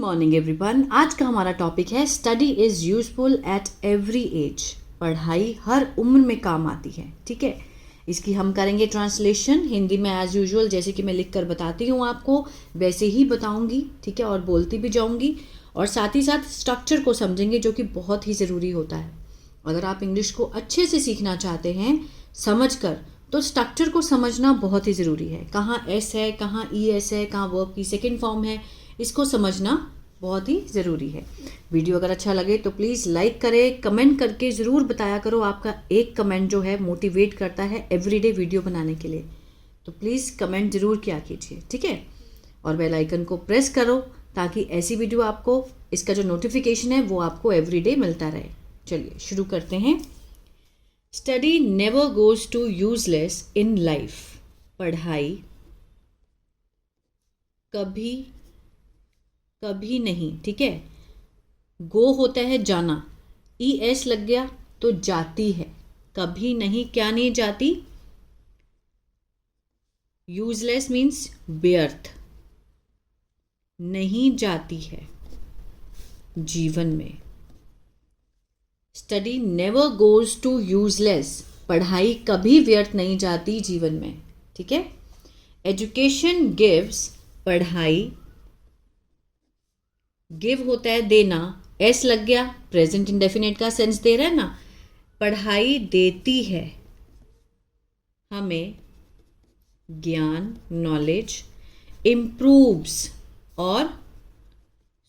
Morning everyone. आज का हमारा टॉपिक है study is useful at every age. पढ़ाई हर उम्र में काम आती है। ठीक है, इसकी हम करेंगे ट्रांसलेशन हिंदी में। एज यूजुअल जैसे कि मैं लिख कर बताती हूँ आपको वैसे ही बताऊँगी, ठीक है, और बोलती भी जाऊँगी, और साथ ही साथ स्ट्रक्चर को समझेंगे जो कि बहुत ही ज़रूरी होता है। अगर आप इंग्लिश को अच्छे से सीखना चाहते हैं समझ कर, तो स्ट्रक्चर को समझना बहुत ही ज़रूरी है। कहाँ एस है, कहाँ ई एस है, कहाँ वर्ब की सेकेंड फॉर्म है, इसको समझना बहुत ही ज़रूरी है। वीडियो अगर अच्छा लगे तो प्लीज़ लाइक करें, कमेंट करके ज़रूर बताया करो। आपका एक कमेंट जो है मोटिवेट करता है एवरीडे वीडियो बनाने के लिए, तो प्लीज़ कमेंट ज़रूर किया कीजिए, ठीक है। और बेल आइकन को प्रेस करो ताकि ऐसी वीडियो आपको, इसका जो नोटिफिकेशन है वो आपको एवरीडे मिलता रहे। चलिए शुरू करते हैं। Study never goes to useless in life. पढ़ाई कभी कभी नहीं, ठीक है। गो होता है जाना, ई एस लग गया तो जाती है। कभी नहीं, क्या नहीं जाती? यूजलेस मीन्स व्यर्थ, नहीं जाती है जीवन में। Study never goes to useless. पढ़ाई कभी व्यर्थ नहीं जाती जीवन में, ठीक है। एजुकेशन गिव्स, पढ़ाई, गिव होता है देना, एस लग गया, प्रेजेंट इंडेफिनिट का सेंस दे रहा है ना। पढ़ाई देती है हमें ज्ञान, नॉलेज, इम्प्रूव्स और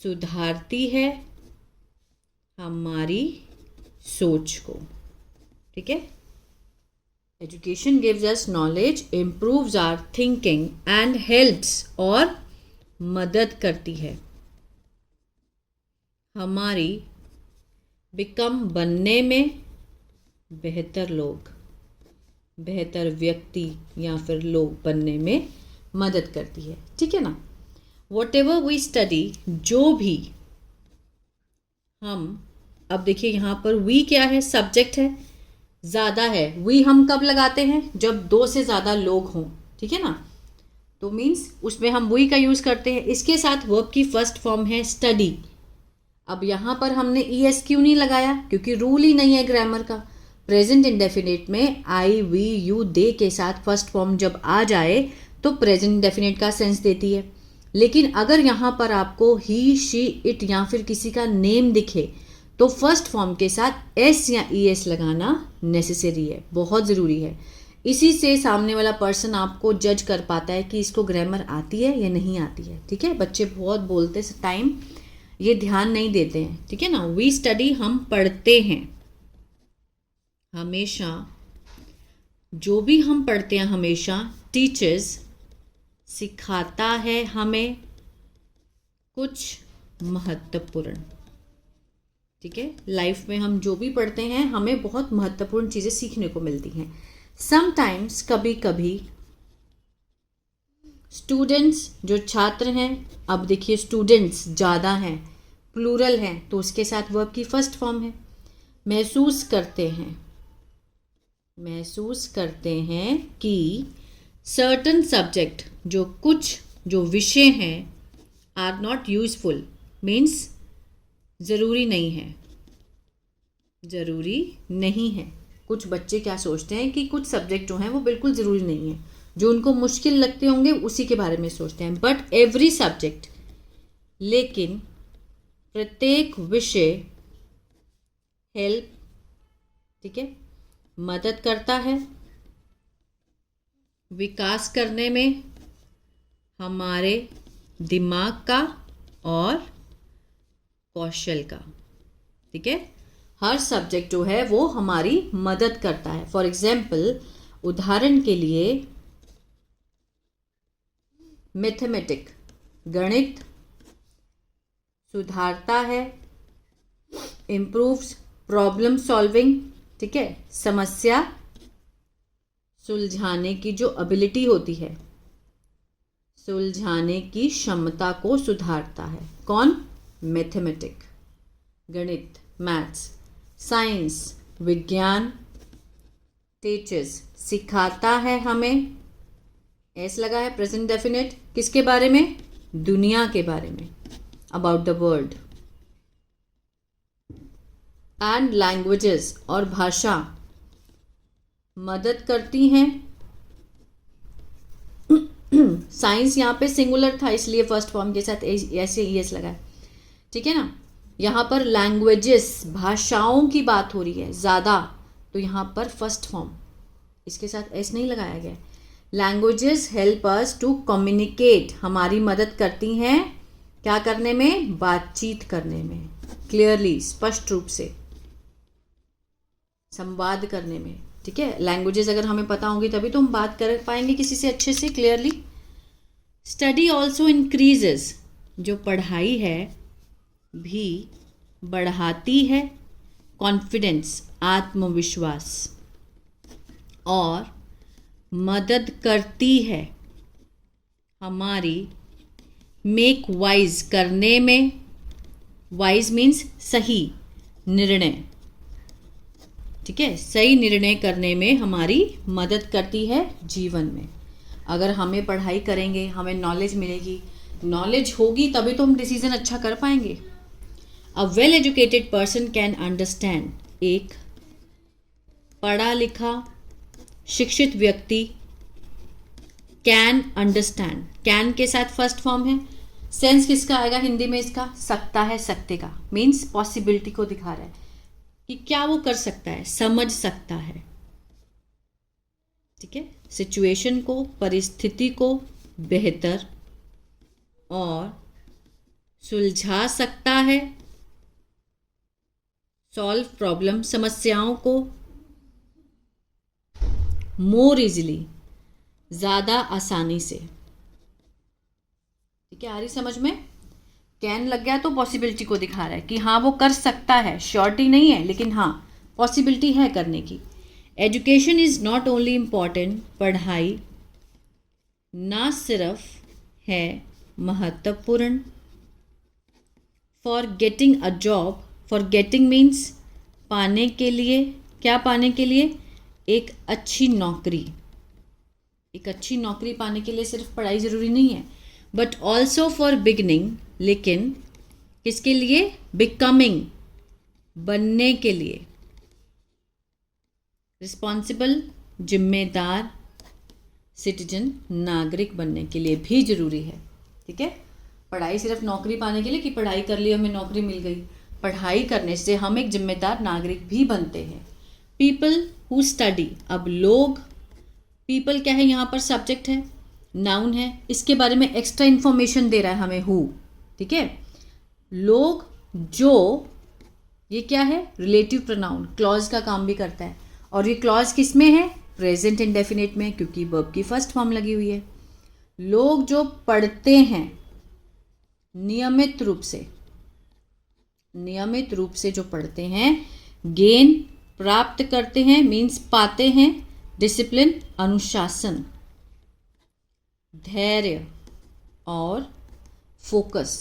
सुधारती है हमारी सोच को, ठीक है। Education gives us knowledge, improves our thinking and helps, और मदद करती है हमारी बिकम, बनने में, बेहतर लोग, बेहतर व्यक्ति या फिर लोग बनने में मदद करती है, ठीक है ना। वॉट एवर वी स्टडी, जो भी हम, अब देखिए यहाँ पर वी क्या है, सब्जेक्ट है, ज़्यादा है। वी हम कब लगाते हैं? जब दो से ज़्यादा लोग हों, ठीक है ना, तो मीन्स उसमें हम वी का यूज़ करते हैं। इसके साथ वर्ब की फर्स्ट फॉर्म है स्टडी। अब यहाँ पर हमने ई एस क्यों नहीं लगाया? क्योंकि रूल ही नहीं है ग्रामर का। प्रेजेंट इंडेफिनिट में आई, वी, यू, दे के साथ फर्स्ट फॉर्म जब आ जाए तो प्रेजेंट इंडेफिनिट का सेंस देती है। लेकिन अगर यहाँ पर आपको ही, शी, इट या फिर किसी का नेम दिखे तो फर्स्ट फॉर्म के साथ एस या ई एस लगाना नेसेसरी है, बहुत ज़रूरी है। इसी से सामने वाला पर्सन आपको जज कर पाता है कि इसको ग्रामर आती है या नहीं आती है, ठीक है। बच्चे बहुत बोलते टाइम ये ध्यान नहीं देते हैं, ठीक है ना। वी स्टडी, हम पढ़ते हैं हमेशा, जो भी हम पढ़ते हैं हमेशा। टीचर्स, सिखाता है हमें कुछ महत्वपूर्ण, ठीक है। लाइफ में हम जो भी पढ़ते हैं हमें बहुत महत्वपूर्ण चीज़ें सीखने को मिलती हैं। समटाइम्स, कभी कभी। स्टूडेंट्स, जो छात्र हैं, अब देखिए स्टूडेंट्स ज़्यादा हैं, प्लूरल हैं, तो उसके साथ वर्ब की फर्स्ट फॉर्म है। महसूस करते हैं, महसूस करते हैं कि सर्टन सब्जेक्ट, जो कुछ जो विषय हैं, आर नॉट यूजफुल, मीन्स ज़रूरी नहीं है, ज़रूरी नहीं है। कुछ बच्चे क्या सोचते हैं कि कुछ सब्जेक्ट जो हैं वो बिल्कुल ज़रूरी नहीं है, जो उनको मुश्किल लगते होंगे उसी के बारे में सोचते हैं। बट एवरी सब्जेक्ट, लेकिन प्रत्येक विषय, हेल्प, ठीक है, मदद करता है विकास करने में हमारे दिमाग का और कौशल का, ठीक है। हर सब्जेक्ट जो है वो हमारी मदद करता है। फॉर एग्जाम्पल, उदाहरण के लिए मैथमेटिक, गणित, सुधारता है, इम्प्रूव्स, प्रॉब्लम सॉल्विंग, ठीक है, समस्या सुलझाने की जो एबिलिटी होती है, सुलझाने की क्षमता को सुधारता है। कौन? मैथमेटिक, गणित, मैथ्स। साइंस, विज्ञान। टीचर्स, सिखाता है हमें, एस लगा है, प्रेजेंट डेफिनेट, किसके बारे में? दुनिया के बारे में। About the world. And languages और भाषा मदद करती हैं। साइंस यहाँ पे सिंगुलर था इसलिए फर्स्ट फॉर्म के साथ ऐसे एस लगा है, ठीक है ना। यहाँ पर लैंग्वेजेस भाषाओं की बात हो रही है ज़्यादा, तो यहाँ पर फर्स्ट फॉर्म इसके साथ एस नहीं लगाया गया। Languages help us to communicate, हमारी मदद करती हैं क्या करने में, बातचीत करने में, क्लियरली स्पष्ट रूप से संवाद करने में, ठीक है। लैंग्वेजेस अगर हमें पता होंगी तभी तो हम बात कर पाएंगे किसी से अच्छे से क्लियरली। स्टडी ऑल्सो इंक्रीजेस, जो पढ़ाई है भी बढ़ाती है कॉन्फिडेंस, आत्मविश्वास, और मदद करती है हमारी मेक वाइज करने में। वाइज मीन्स सही निर्णय, ठीक है, सही निर्णय करने में हमारी मदद करती है जीवन में। अगर हमें पढ़ाई करेंगे, हमें नॉलेज मिलेगी, नॉलेज होगी तभी तो हम डिसीजन अच्छा कर पाएंगे। A well educated person can understand, एक पढ़ा लिखा शिक्षित व्यक्ति कैन अंडरस्टैंड, कैन के साथ फर्स्ट फॉर्म है। सेंस किसका आएगा हिंदी में इसका, सकता है, सकते का, मीन्स पॉसिबिलिटी को दिखा रहा है कि क्या वो कर सकता है, समझ सकता है, ठीक है, सिचुएशन को, परिस्थिति को बेहतर और सुलझा सकता है, सॉल्व प्रॉब्लम, समस्याओं को मोर इजिली, ज़्यादा आसानी से, ठीक है। आ रही समझ में, कैन लग गया तो पॉसिबिलिटी को दिखा रहा है कि हाँ वो कर सकता है, श्योरिटी नहीं है लेकिन हाँ पॉसिबिलिटी है करने की। Education is not only important, पढ़ाई ना सिर्फ है महत्वपूर्ण for getting a job, for getting means पाने के लिए, क्या पाने के लिए, एक अच्छी नौकरी। एक अच्छी नौकरी पाने के लिए सिर्फ पढ़ाई ज़रूरी नहीं है, बट ऑल्सो फॉर बिगनिंग, लेकिन किसके लिए, बिकमिंग, बनने के लिए, रिस्पॉन्सिबल, जिम्मेदार सिटीजन, नागरिक बनने के लिए भी जरूरी है, ठीक है। पढ़ाई सिर्फ नौकरी पाने के लिए कि पढ़ाई कर ली हमें नौकरी मिल गई, पढ़ाई करने से हम एक जिम्मेदार नागरिक भी बनते हैं। पीपल हु स्टडी, अब लोग, पीपल क्या है यहाँ पर, सब्जेक्ट है, नाउन है, इसके बारे में एक्स्ट्रा इन्फॉर्मेशन दे रहा है हमें हु, ठीक है। लोग जो, ये क्या है, रिलेटिव प्रोनाउन, क्लॉज का काम भी करता है, और ये क्लॉज किस में है, प्रेजेंट इंडेफिनिट में, क्योंकि वर्ब की फर्स्ट फॉर्म लगी हुई है। लोग जो पढ़ते हैं नियमित रूप से, नियमित रूप से जो पढ़ते हैं, गेन प्राप्त करते हैं, मीन्स पाते हैं, डिसिप्लिन अनुशासन, धैर्य और फोकस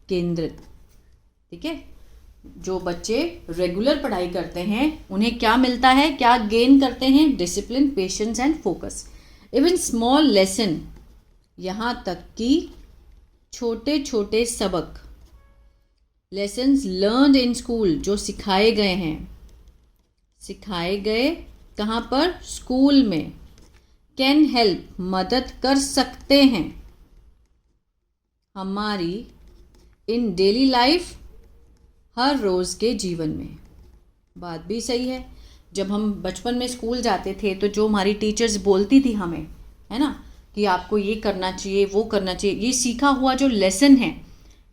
केंद्रित, ठीक है। जो बच्चे रेगुलर पढ़ाई करते हैं उन्हें क्या मिलता है, क्या गेन करते हैं, discipline, patience and focus. Even small lesson, यहाँ तक कि छोटे छोटे सबक, लेसन्स लर्नड इन स्कूल, जो सिखाए गए हैं, सिखाए गए कहाँ पर, स्कूल में, कैन हेल्प, मदद कर सकते हैं हमारी इन डेली लाइफ, हर रोज़ के जीवन में। बात भी सही है, जब हम बचपन में स्कूल जाते थे तो जो हमारी टीचर्स बोलती थी हमें, है ना, कि आपको ये करना चाहिए, वो करना चाहिए, ये सीखा हुआ जो लेसन है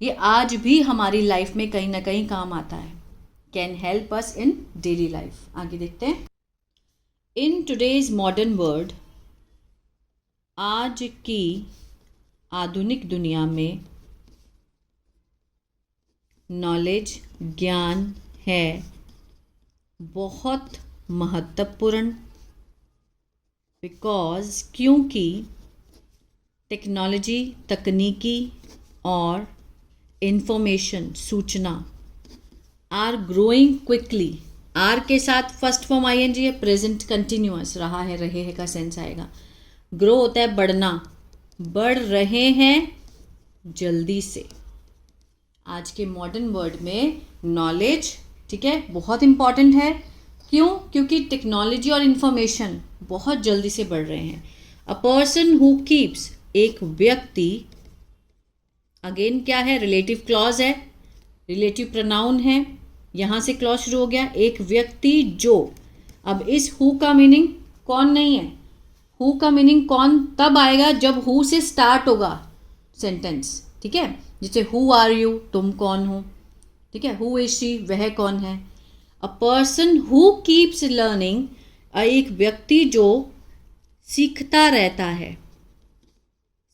ये आज भी हमारी लाइफ में कहीं ना कहीं काम आता है। Can help us in daily life. आगे देखते हैं। इन टुडेज मॉडर्न वर्ल्ड, आज की आधुनिक दुनिया में नॉलेज, ज्ञान है बहुत महत्वपूर्ण, बिकॉज, क्योंकि टेक्नोलॉजी, तकनीकी और इंफॉर्मेशन, सूचना, आर ग्रोइंग क्विकली, आर के साथ फर्स्ट फॉर्म आईएनजी है, प्रेजेंट कंटिन्यूअस, रहा है, रहे है का सेंस आएगा। ग्रो होता है बढ़ना, बढ़ रहे हैं जल्दी से, आज के मॉडर्न वर्ल्ड में नॉलेज, ठीक है, बहुत इम्पॉर्टेंट है। क्यों? क्योंकि टेक्नोलॉजी और इन्फॉर्मेशन बहुत जल्दी से बढ़ रहे हैं। अ पर्सन हु कीप्स, एक व्यक्ति, अगेन क्या है, रिलेटिव क्लॉज है, रिलेटिव प्रोनाउन है, यहाँ से क्लॉज शुरू हो गया, एक व्यक्ति जो। अब इस हु का मीनिंग कौन नहीं है, हु का मीनिंग कौन तब आएगा जब हु से स्टार्ट होगा सेंटेंस, ठीक है। जैसे हु आर यू, तुम कौन हो, ठीक है। हु इज शी, वह कौन है। A person who keeps learning, एक व्यक्ति जो सीखता रहता है,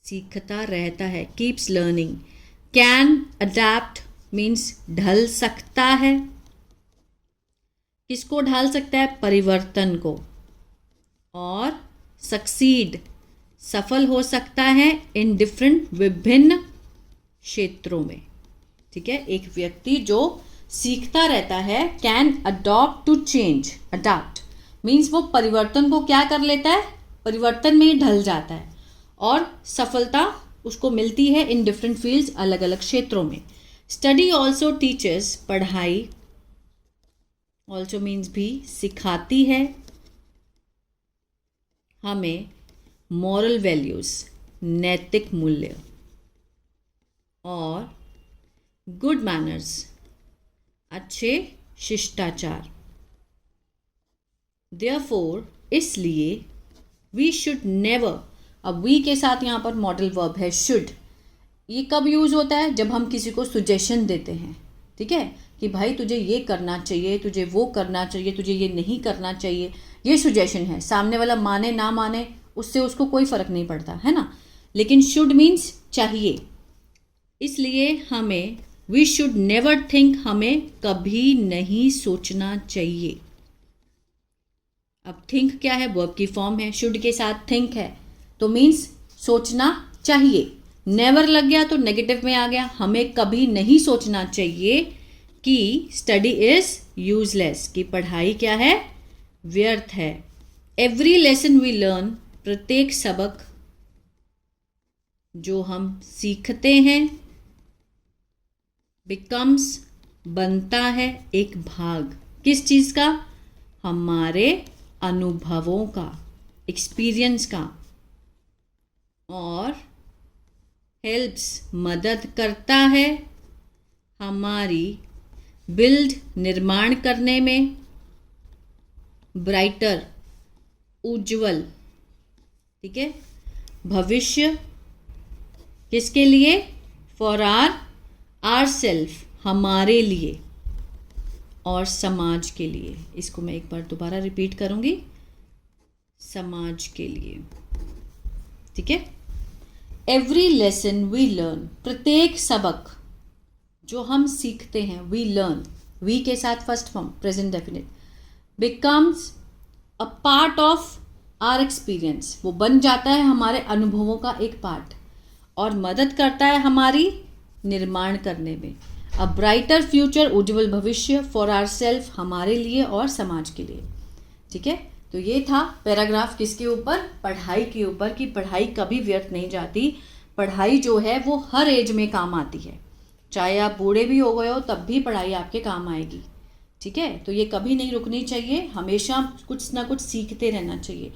सीखता रहता है, keeps learning. Can adapt means ढल सकता है, किसको ढाल सकता है, परिवर्तन को। और सक्सीड, सफल हो सकता है, इन डिफरेंट, विभिन्न क्षेत्रों में, ठीक है। एक व्यक्ति जो सीखता रहता है, can adopt to change, adopt means वो परिवर्तन को क्या कर लेता है, परिवर्तन में ही ढल जाता है, और सफलता उसको मिलती है इन डिफरेंट फील्ड्स, अलग अलग क्षेत्रों में। स्टडी ऑल्सो टीचर्स, पढ़ाई, ऑल्सो मीन्स भी, सिखाती है हमें मॉरल वैल्यूज, नैतिक मूल्य, और गुड मैनर्स, अच्छे शिष्टाचार। देयरफॉर, इसलिए, वी शुड नेवर, अब वी के साथ यहाँ पर मॉडल वर्ब है शुड। ये कब यूज होता है, जब हम किसी को सुजेशन देते हैं, ठीक है, कि भाई तुझे ये करना चाहिए, तुझे वो करना चाहिए, तुझे ये नहीं करना चाहिए, ये सुजेशन है। सामने वाला माने ना माने उससे उसको कोई फर्क नहीं पड़ता, है ना। लेकिन शुड मीन्स चाहिए, इसलिए हमें, वी शुड नेवर थिंक, हमें कभी नहीं सोचना चाहिए। अब थिंक क्या है, वर्ब की फॉर्म है, शुड के साथ थिंक है तो मीन्स सोचना चाहिए। नेवर लग गया तो नेगेटिव में आ गया, हमें कभी नहीं सोचना चाहिए कि स्टडी इज यूजलेस, कि पढ़ाई क्या है, व्यर्थ है। एवरी लेसन वी लर्न, प्रत्येक सबक जो हम सीखते हैं, बिकम्स, बनता है, एक भाग, किस चीज का, हमारे अनुभवों का, एक्सपीरियंस का। और हेल्प्स, मदद करता है हमारी, बिल्ड, निर्माण करने में, ब्राइटर, उज्जवल, ठीक है, भविष्य, किसके लिए, फॉर आर सेल्फ, हमारे लिए, और समाज के लिए। इसको मैं एक बार दोबारा रिपीट करूंगी, समाज के लिए, ठीक है। एवरी लेसन वी लर्न, प्रत्येक सबक जो हम सीखते हैं, वी लर्न, वी के साथ first form present definite, becomes a part of our experience, वो बन जाता है हमारे अनुभवों का एक पार्ट, और मदद करता है हमारी निर्माण करने में। अ ब्राइटर फ्यूचर, उज्जवल भविष्य, फॉर आर सेल्फ, हमारे लिए और समाज के लिए, ठीक है। तो ये था पैराग्राफ किसके ऊपर, पढ़ाई के ऊपर, कि पढ़ाई कभी व्यर्थ नहीं जाती। पढ़ाई जो है वो हर एज में काम आती है, चाहे आप बूढ़े भी हो गए हो तब भी पढ़ाई आपके काम आएगी, ठीक है। तो ये कभी नहीं रुकनी चाहिए, हमेशा कुछ ना कुछ सीखते रहना चाहिए।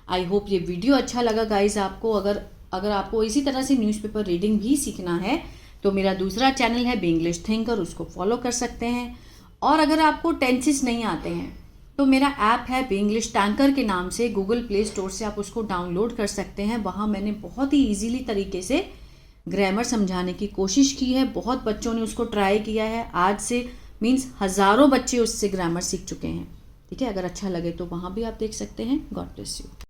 आई होप ये वीडियो अच्छा लगा गाइज आपको। अगर आपको इसी तरह से न्यूज़पेपर रीडिंग भी सीखना है तो मेरा दूसरा चैनल है बी इंग्लिश थिंकर, उसको फॉलो कर सकते हैं। और अगर आपको टेंसेस नहीं आते हैं तो मेरा ऐप है बी इंग्लिश टैंकर के नाम से, गूगल प्ले स्टोर से आप उसको डाउनलोड कर सकते हैं। वहाँ मैंने बहुत ही ईजीली तरीके से ग्रामर समझाने की कोशिश की है, बहुत बच्चों ने उसको ट्राई किया है, आज से मीन्स हज़ारों बच्चे उससे ग्रामर सीख चुके हैं, ठीक है। अगर अच्छा लगे तो वहाँ भी आप देख सकते हैं। God bless you.